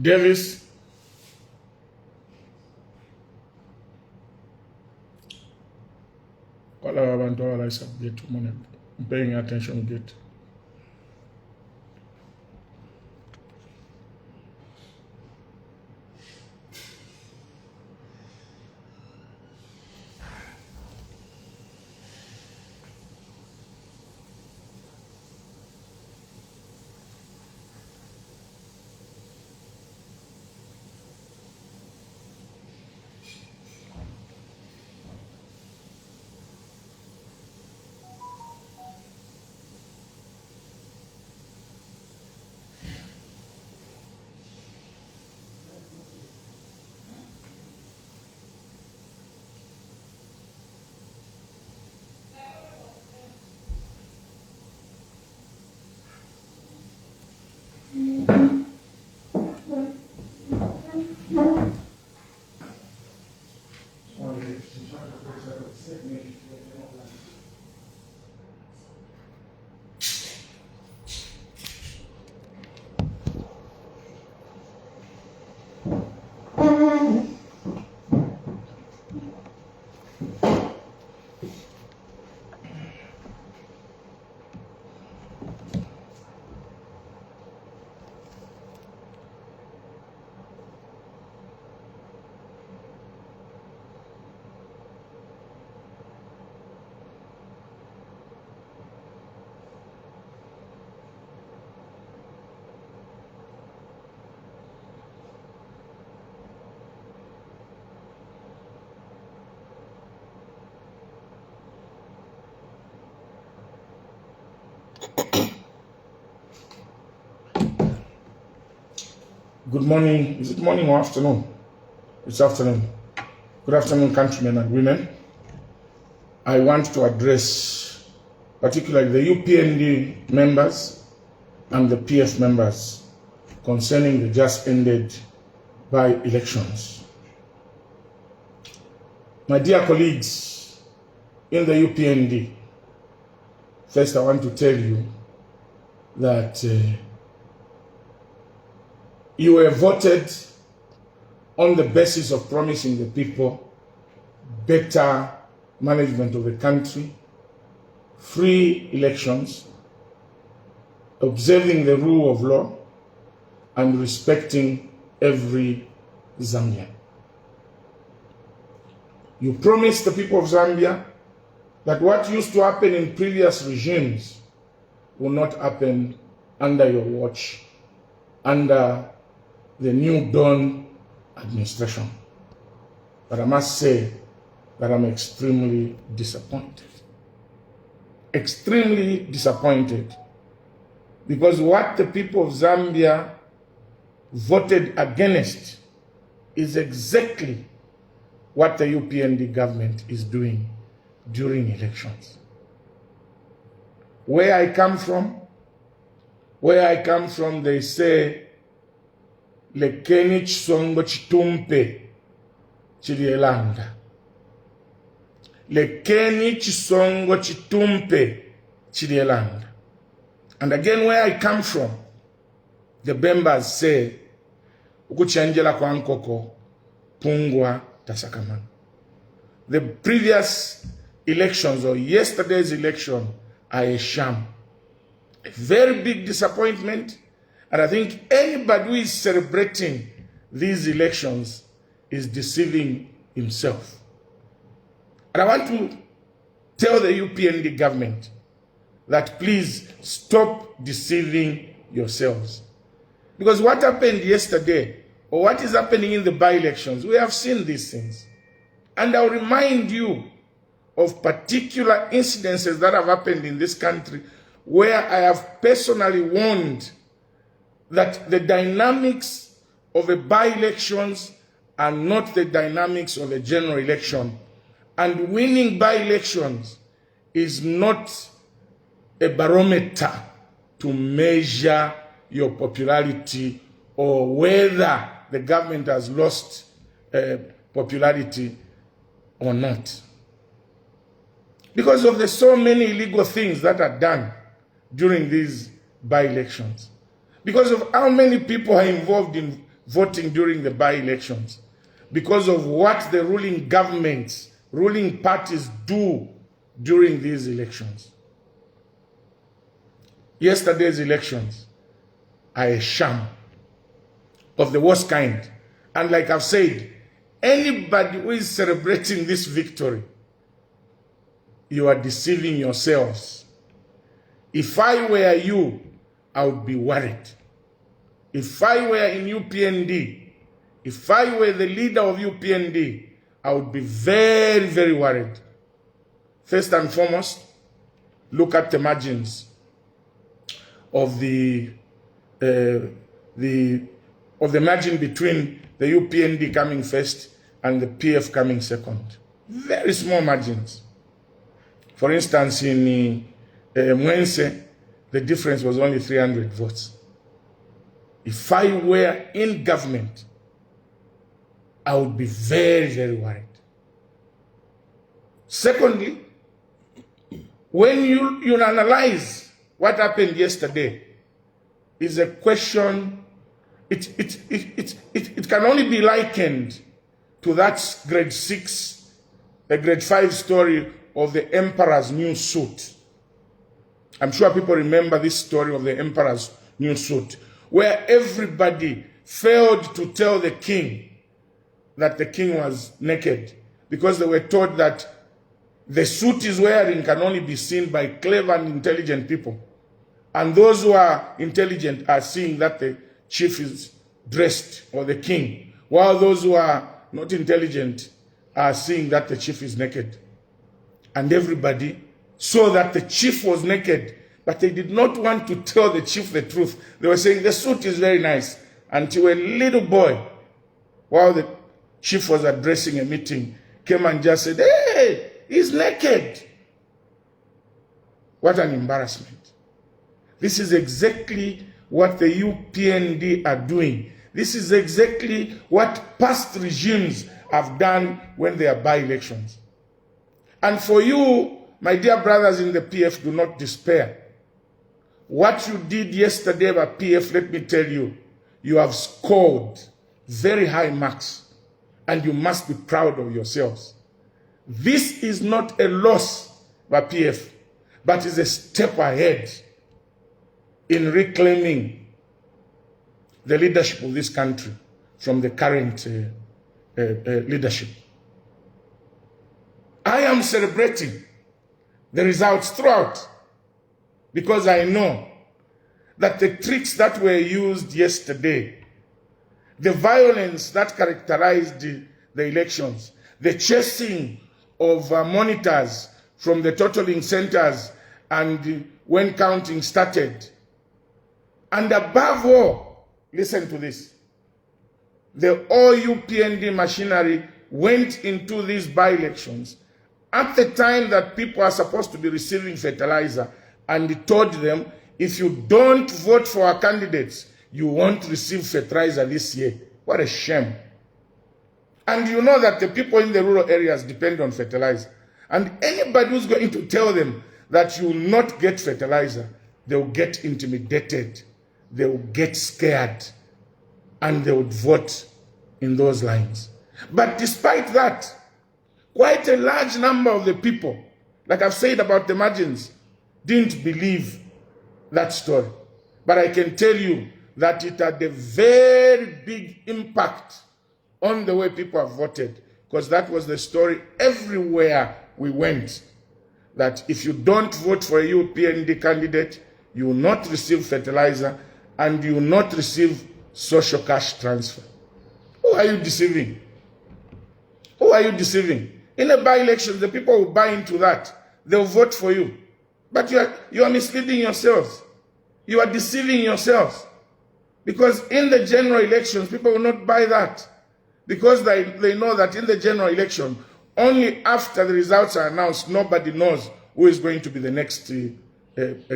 Davis, all our abantu abalayisa kugate mone paying attention gate. Good morning. Is it morning or afternoon? It's afternoon. Good afternoon, countrymen and women. I want to address particularly the UPND members and the PF members concerning the just ended by-elections. My dear colleagues in the UPND, first I want to tell you that you were voted on the basis of promising the people better management of the country, free elections, observing the rule of law, and respecting every Zambian. You promised the people of Zambia that what used to happen in previous regimes will not happen under your watch, under the New Dawn administration. But I must say that I'm extremely disappointed. Extremely disappointed. Because what the people of Zambia voted against is exactly what the UPND government is doing during elections. Where I come from, they say, lekeni chisongo chitumpe chilielanda. Lekeni chisongo chitumpe chilielanda. And again, where I come from, the Bembas say, ukuchanjela kwa nkoko, pungwa tasakamana. The previous elections or yesterday's election are a sham. A very big disappointment. And I think anybody who is celebrating these elections is deceiving himself. And I want to tell the UPND government that please stop deceiving yourselves. Because what happened yesterday, or what is happening in the by-elections, we have seen these things. And I'll remind you of particular incidences that have happened in this country where I have personally warned that the dynamics of a by-elections are not the dynamics of a general election. And winning by-elections is not a barometer to measure your popularity or whether the government has lost popularity or not. Because of the so many illegal things that are done during these by-elections. Because of how many people are involved in voting during the by-elections because of what the ruling governments, ruling parties do during these elections. Yesterday's elections are a sham of the worst kind. And like I've said, anybody who is celebrating this victory, you are deceiving yourselves. If I were you, I would be worried. If I were in UPND, if I were the leader of UPND, I would be very, very worried. First and foremost, look at the margins of the margin between the UPND coming first and the PF coming second. Very small margins. For instance, in Mwense, the difference was only 300 votes. If I were in government, I would be very, very worried. Secondly, when you analyze what happened yesterday, is a question, it can only be likened to that grade 6, the grade 5 story of the emperor's new suit. I'm sure people remember this story of the emperor's new suit, where everybody failed to tell the king that the king was naked because they were told that the suit he's wearing can only be seen by clever and intelligent people. And those who are intelligent are seeing that the chief is dressed, or the king, while those who are not intelligent are seeing that the chief is naked. And everybody saw that the chief was naked, but they did not want to tell the chief the truth. They were saying, the suit is very nice. Until a little boy, while the chief was addressing a meeting, came and just said, hey, he's naked. What an embarrassment. This is exactly what the UPND are doing. This is exactly what past regimes have done when they are by-elections. And for you, my dear brothers in the PF, do not despair. What you did yesterday by PF, let me tell you, you have scored very high marks, and you must be proud of yourselves. This is not a loss by PF, but is a step ahead in reclaiming the leadership of this country from the current leadership. I am celebrating the results throughout because I know that the tricks that were used yesterday, the violence that characterized the elections, the chasing of monitors from the totaling centers and when counting started, and above all, listen to this, the OUPND machinery went into these by-elections at the time that people are supposed to be receiving fertilizer, and told them, if you don't vote for our candidates, you won't receive fertilizer this year. What a shame. And you know that the people in the rural areas depend on fertilizer. And anybody who's going to tell them that you will not get fertilizer, they will get intimidated, they will get scared, and they would vote in those lines. But despite that, quite a large number of the people, like I've said about the margins, didn't believe that story. But I can tell you that it had a very big impact on the way people have voted, because that was the story everywhere we went, that if you don't vote for a UPND candidate, you will not receive fertilizer and you will not receive social cash transfer. Who are you deceiving? Who are you deceiving? In a by-election, the people will buy into that. They'll vote for you. But you are misleading yourselves. You are deceiving yourselves. Because in the general elections, people will not buy that. Because they know that in the general election, only after the results are announced, nobody knows who is going to be the next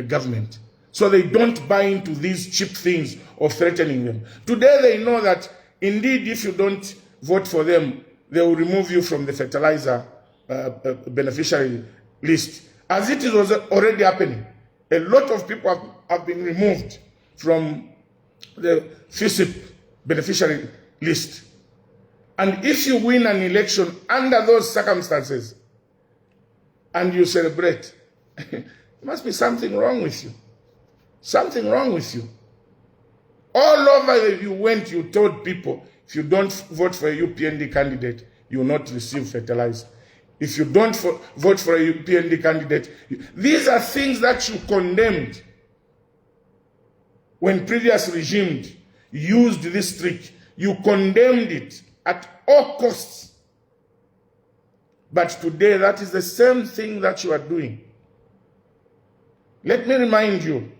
government. So they don't buy into these cheap things of threatening them. Today they know that indeed if you don't vote for them, they will remove you from the fertilizer beneficiary list. As it was already happening, a lot of people have been removed from the FISIP beneficiary list. And if you win an election under those circumstances and you celebrate, there must be something wrong with you. Something wrong with you. All over you went, you told people, if you don't vote for a UPND candidate, you will not receive fertilizer. If you don't vote for a UPND candidate, these are things that you condemned when previous regimes used this trick. You condemned it at all costs. But today, that is the same thing that you are doing. Let me remind you,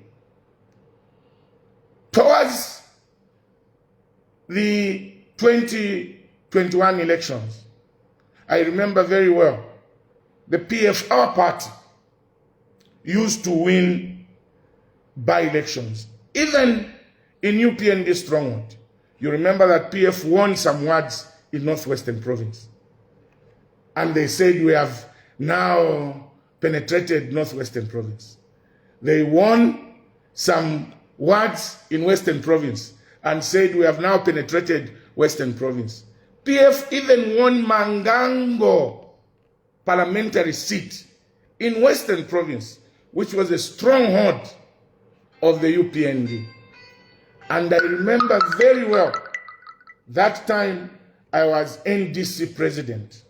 towards the 2021 elections, I remember very well, the PF, our party, used to win by-elections, even in UPND Stronghold. You remember that PF won some wards in Northwestern Province. And they said we have now penetrated Northwestern Province. They won some wards in Western Province and said we have now penetrated Western Province. PF even won Mangango parliamentary seat in Western Province, which was a stronghold of the UPND. And I remember very well, that time I was NDC president.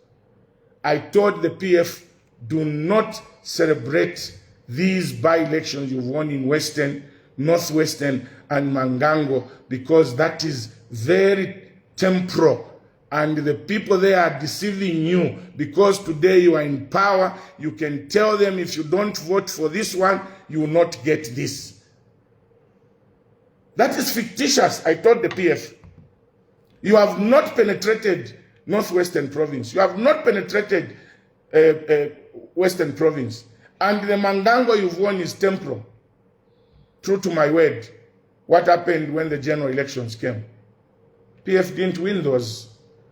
I told the PF, do not celebrate these by-elections you've won in Western, Northwestern, and Mangango, because that is very temporal. And the people there are deceiving you, because today you are in power. You can tell them, if you don't vote for this one, you will not get this. That is fictitious, I told the PF. You have not penetrated Northwestern Province. You have not penetrated Western Province. And the Mangango you've won is temporal. True to my word. What happened when the general elections came? PF didn't win those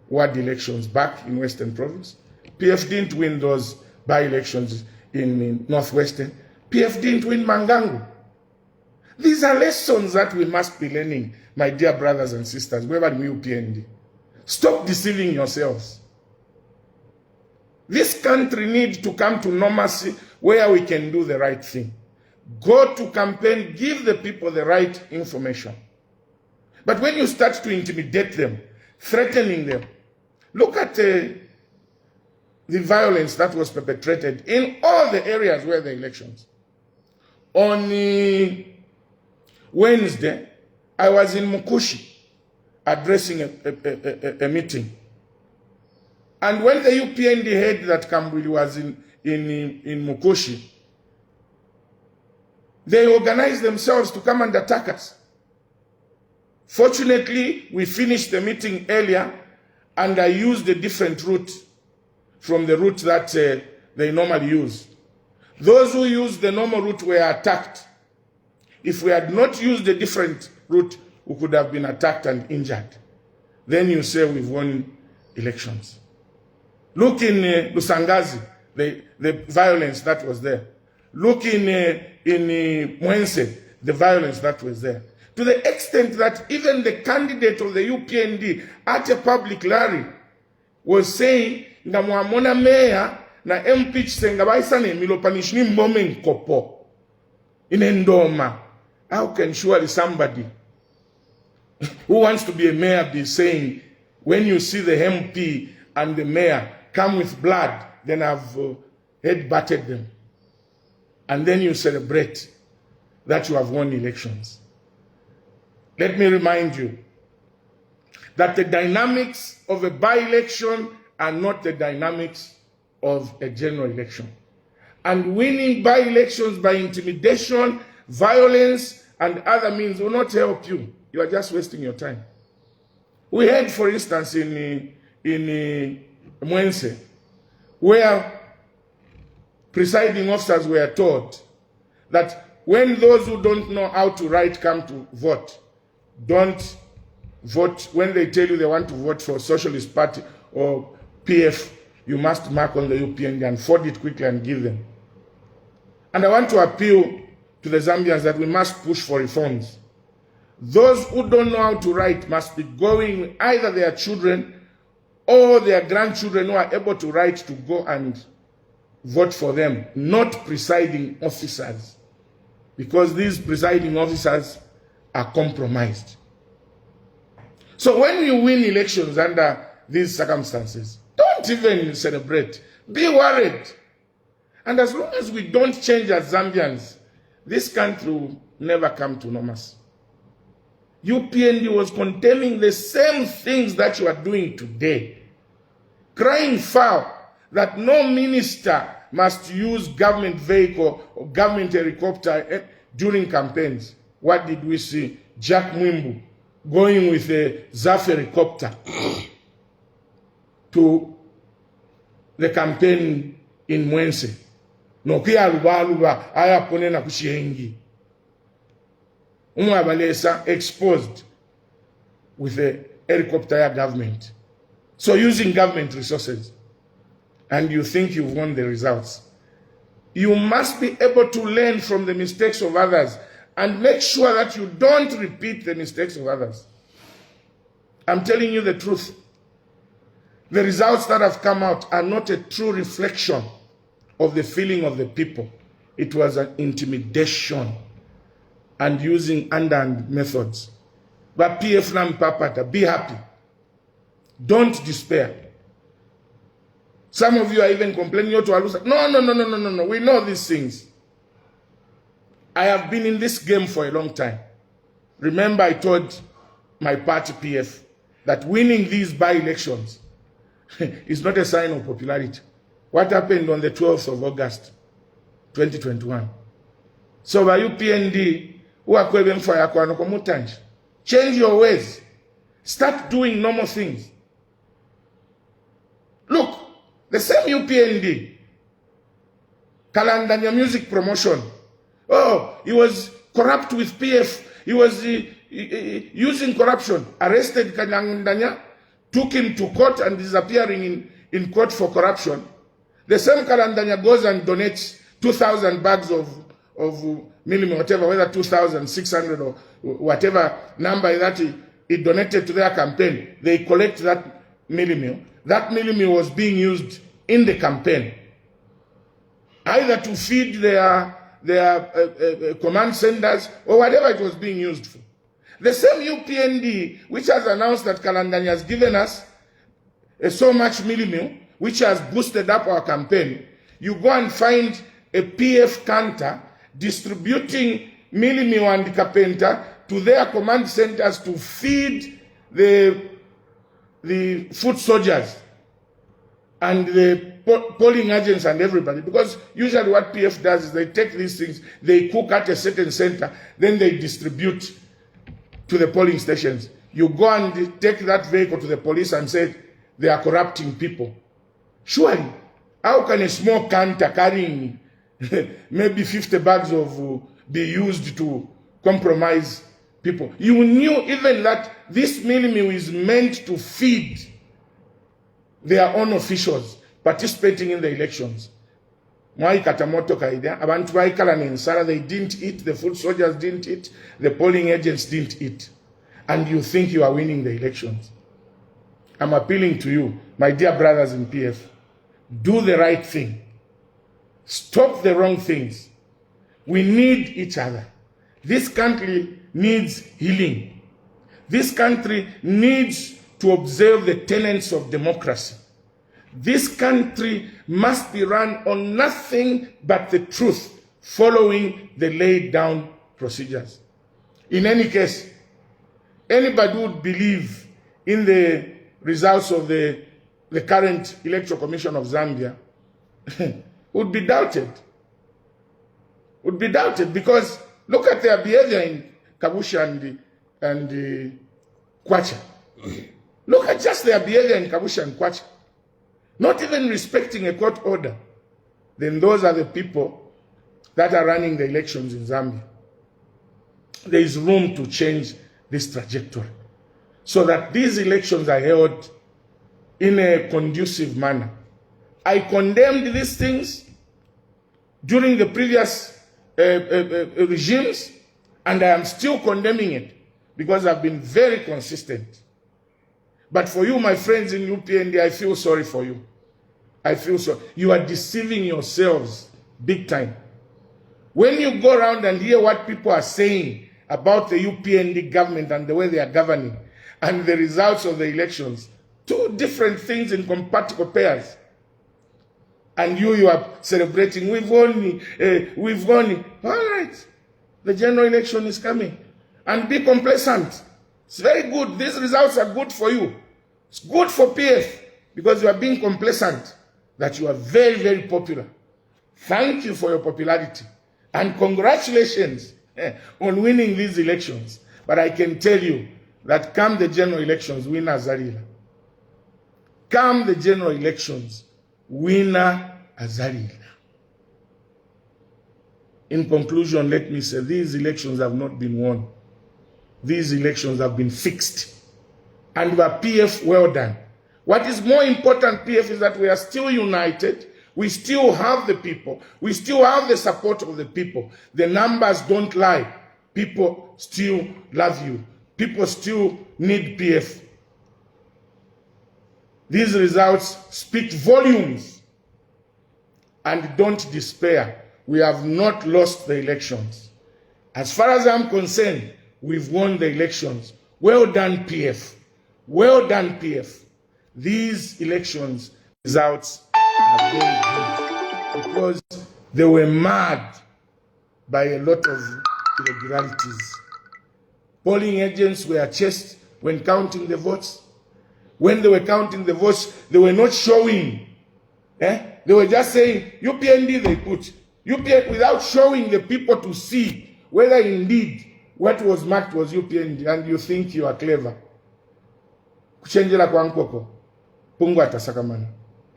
ward elections back in Western Province. PF didn't win those by-elections in Northwestern. PF didn't win Mangango. These are lessons that we must be learning, my dear brothers and sisters, wherever in UPND. Stop deceiving yourselves. This country needs to come to normalcy where we can do the right thing. Go to campaign, give the people the right information. But when you start to intimidate them, threatening them, look at the violence that was perpetrated in all the areas where the elections. On Wednesday, I was in Mukushi addressing a meeting. And when the UPND heard that Kambwili was in Mukushi, they organized themselves to come and attack us. Fortunately, we finished the meeting earlier, and I used a different route from the route that they normally use. Those who used the normal route were attacked. If we had not used a different route, we could have been attacked and injured. Then you say we've won elections. Look in Lusangazi, the violence that was there. Look in Mwense, the violence that was there. To the extent that even the candidate of the UPND at a public rally was saying, nga mwamona meya na MP Chisenga baisane milopanishini mbome nkopo. Inendoma. How can surely somebody who wants to be a mayor be saying, when you see the MP and the mayor come with blood, then I've head-butted them. And then you celebrate that you have won elections. Let me remind you that the dynamics of a by-election are not the dynamics of a general election. And winning by-elections by intimidation, violence, and other means will not help you. You are just wasting your time. We had, for instance, in Mwense, where presiding officers were told that when those who don't know how to write come to vote, don't vote. When they tell you they want to vote for Socialist Party or PF, you must mark on the UPND and forward it quickly and give them. And I want to appeal to the Zambians that we must push for reforms. Those who don't know how to write must be going, either their children or their grandchildren who are able to write, to go and vote for them, not presiding officers. Because these presiding officers are compromised. So when you win elections under these circumstances, don't even celebrate. Be worried. And as long as we don't change as Zambians, this country will never come to normalcy. UPND was condemning the same things that you are doing today. Crying foul that no minister must use government vehicle or government helicopter during campaigns. What did we see? Jack Mwimbu going with a ZAF helicopter to the campaign in Mwense. Nokia aluba aya pone na kushiengi. Umwabalesa exposed with a helicopter government. So using government resources. And you think you've won the results. You must be able to learn from the mistakes of others and make sure that you don't repeat the mistakes of others. I'm telling you the truth. The results that have come out are not a true reflection of the feeling of the people. It was an intimidation and using underhand methods. But PF Nam Papata, be happy. Don't despair. Some of you are even complaining to Alusa. No. We know these things. I have been in this game for a long time. Remember, I told my party PF that winning these by-elections is not a sign of popularity. What happened on the 12th of August, 2021? So by UPND, who are going for Yakwanoko, change your ways. Start doing normal things. Look, the same UPND, Kalandanya music promotion. Oh, he was corrupt with PF. He was using corruption. Arrested Kalandanya, took him to court and disappearing in court for corruption. The same Kalandanya goes and donates 2,000 bags of minimum, whatever, whether 2,600 or whatever number that he donated to their campaign. They collect that minimum. That minimum was being used in the campaign, either to feed their command centers or whatever it was being used for. The same UPND, which has announced that Kalandanya has given us so much minimum, which has boosted up our campaign, you go and find a PF canter distributing minimum and carpenter to their command centers to feed the foot soldiers and the polling agents and everybody. Because usually what PF does is they take these things, they cook at a certain center, then they distribute to the polling stations. You go and take that vehicle to the police and say they are corrupting people. Surely, how can a small canter carrying maybe 50 bags of be used to compromise people? You knew even that this minimum is meant to feed their own officials participating in the elections. They didn't eat, the foot soldiers didn't eat, the polling agents didn't eat. And you think you are winning the elections. I'm appealing to you, my dear brothers in PF, do the right thing. Stop the wrong things. We need each other. This country needs healing. This country needs to observe the tenets of democracy. This country must be run on nothing but the truth, following the laid down procedures. In any case, anybody who would believe in the results of the current Electoral Commission of Zambia would be doubted. Would be doubted because look at their behavior in Kabusha and Kwacha. Look at just their behavior in Kabusha and Kwacha. Not even respecting a court order. Then those are the people that are running the elections in Zambia. There is room to change this trajectory so that these elections are held in a conducive manner. I condemned these things during the previous regimes, and I am still condemning it because I've been very consistent. But for you, my friends in UPND, I feel sorry for you. I feel so. You are deceiving yourselves big time. When you go around and hear what people are saying about the UPND government and the way they are governing and the results of the elections, two different things in compatible pairs. And you are celebrating, we've won. All right, the general election is coming. And be complacent. It's very good. These results are good for you. It's good for PF because you are being complacent, that you are very, very popular. Thank you for your popularity. And congratulations on winning these elections. But I can tell you that come the general elections, winner Azarila. Come the general elections, winner Azarila. In conclusion, let me say, these elections have not been won. These elections have been fixed. And we are PF, well done. What is more important, PF, is that we are still united. We still have the people. We still have the support of the people. The numbers don't lie. People still love you. People still need PF. These results speak volumes. And don't despair. We have not lost the elections. As far as I'm concerned, we've won the elections. Well done, PF. Well done, PF. These elections results are very good because they were marred by a lot of irregularities. Polling agents were chased when counting the votes. When they were counting the votes, they were not showing. They were just saying, UPND they put. UPND without showing the people to see whether indeed what was marked was UPND, and you think you are clever. Kuchenjela kwa nkoko. Pungu atasakamana.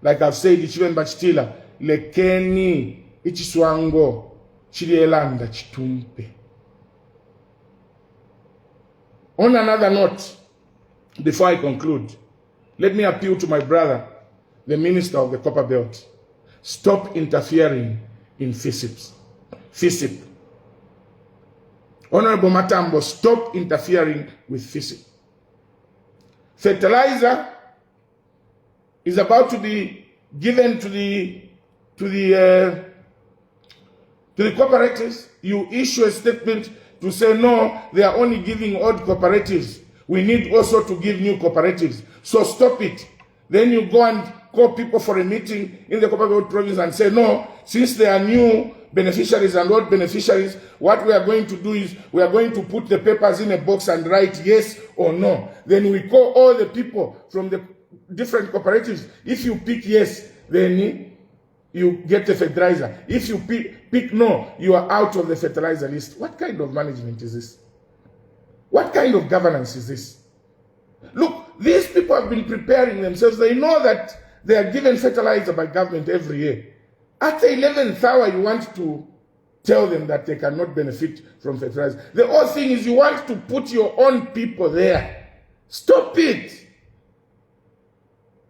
Like I've said, Chishimba Chitila, lekeni ichiswango chilielanda chitumpe. On another note, before I conclude, let me appeal to my brother, the Minister of the Copper Belt. Stop interfering in FISIP. Honorable Matambo, stop interfering with FISIP. Fertilizer is about to be given to the cooperatives. You issue a statement to say, no, they are only giving old cooperatives. We need also to give new cooperatives. So stop it. Then you go and call people for a meeting in the Copper Belt province and say, no, since there are new beneficiaries and old beneficiaries, what we are going to do is we are going to put the papers in a box and write yes or no. Then we call all the people from the different cooperatives. If you pick yes, then you get the fertilizer. If you pick no, you are out of the fertilizer list. What kind of management is this? What kind of governance is this? Look, these people have been preparing themselves. They know that they are given fertilizer by government every year. At the 11th hour, you want to tell them that they cannot benefit from fertilizer. The whole thing is you want to put your own people there. Stop it.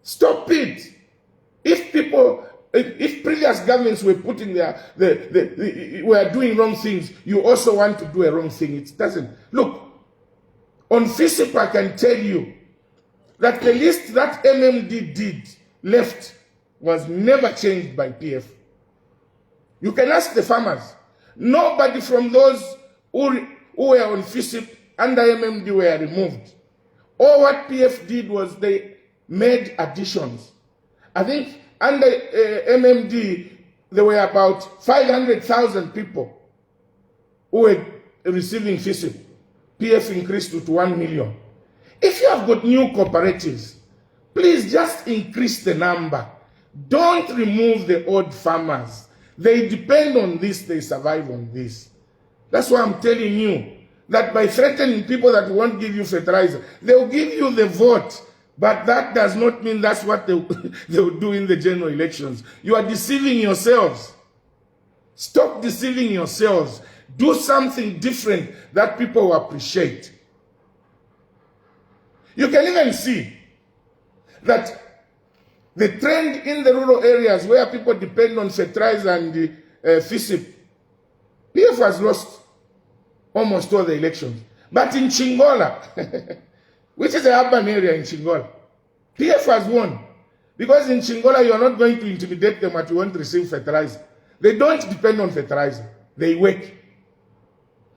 Stop it. If previous governments were putting were doing wrong things, you also want to do a wrong thing. It doesn't. Look, on FISIP, I can tell you that the list that MMD left was never changed by PF. You can ask the farmers. Nobody from those who were on FISIP under MMD were removed. All what PF did was they made additions. I think under MMD, there were about 500,000 people who were receiving FISIP. PF increased to 1 million. If you have got new cooperatives, please just increase the number. Don't remove the old farmers. They depend on this, they survive on this. That's why I'm telling you that by threatening people that won't give you fertilizer, they'll give you the vote. But that does not mean that's what they will do in the general elections. You are deceiving yourselves. Stop deceiving yourselves. Do something different that people will appreciate. You can even see that the trend in the rural areas where people depend on fertilizer and FISIP, PF has lost almost all the elections. But in Chingola, which is an urban area in Chingola, PF has won. Because in Chingola, you're not going to intimidate them that you won't receive fertilizer. They don't depend on fertilizer. They work.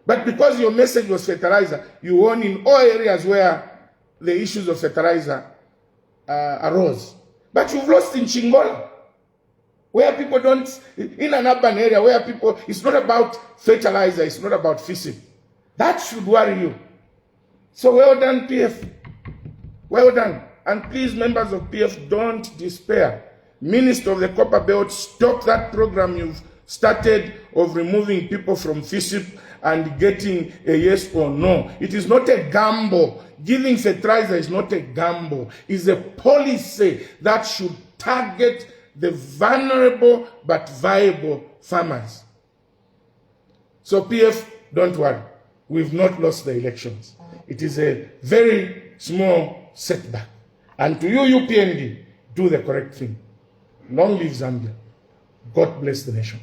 But because your message was fertilizer, you won in all areas where the issues of fertilizer arose. But you've lost in Chingola, where people don't, in an urban area where people, it's not about fertilizer, it's not about fishing. That should worry you. So well done, PF. Well done. And please, members of PF, don't despair. Minister of the Copper Belt, stop that program you've started of removing people from fishing and getting a yes or no. It is not a gamble. Giving fertilizer is not a gamble. It's a policy that should target the vulnerable but viable farmers. So PF, don't worry. We've not lost the elections. It is a very small setback. And to you, UPND, do the correct thing. Long live Zambia. God bless the nation.